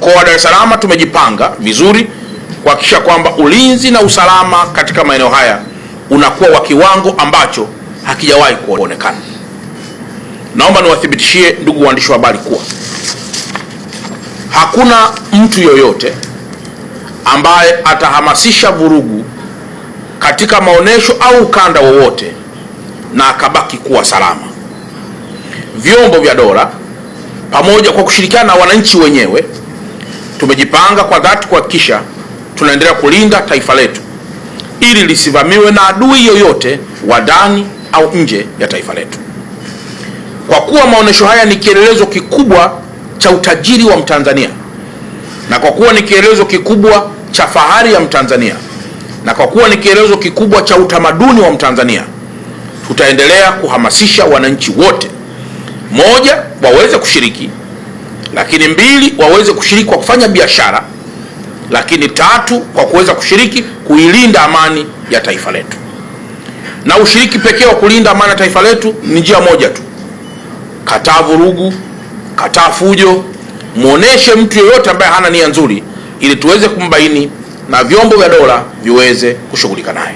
Mkoa wa Dar es Salaam tumejipanga vizuri kuhakikisha kwamba ulinzi na usalama katika maeneo haya unakuwa wa kiwango ambacho hakijawahi kuonekana. Naomba niwathibitishie ndugu waandishi wa habari kuwa hakuna mtu yoyote ambaye atahamasisha vurugu katika maonesho au ukanda wowote na akabaki kuwa salama. Vyombo vya dola pamoja kwa kushirikiana na wananchi wenyewe tumejipanga kwa dhati kuhakikisha tunaendelea kulinda taifa letu ili lisivamiwe na adui yoyote wa ndani au nje ya taifa letu. Kwa kuwa maonesho haya ni kielelezo kikubwa cha utajiri wa Mtanzania, na kwa kuwa ni kielelezo kikubwa cha fahari ya Mtanzania, na kwa kuwa ni kielelezo kikubwa cha utamaduni wa Mtanzania, tutaendelea kuhamasisha wananchi wote, moja, waweze kushiriki, lakini mbili, waweze kushiriki kwa kufanya biashara, lakini tatu, kwa kuweza kushiriki kuilinda amani ya taifa letu. Na ushiriki pekee wa kulinda amani ya taifa letu ni njia moja tu: kataa vurugu, kataa fujo, muoneshe mtu yeyote ambaye hana nia nzuri ili tuweze kumbaini na vyombo vya dola viweze kushughulika naye.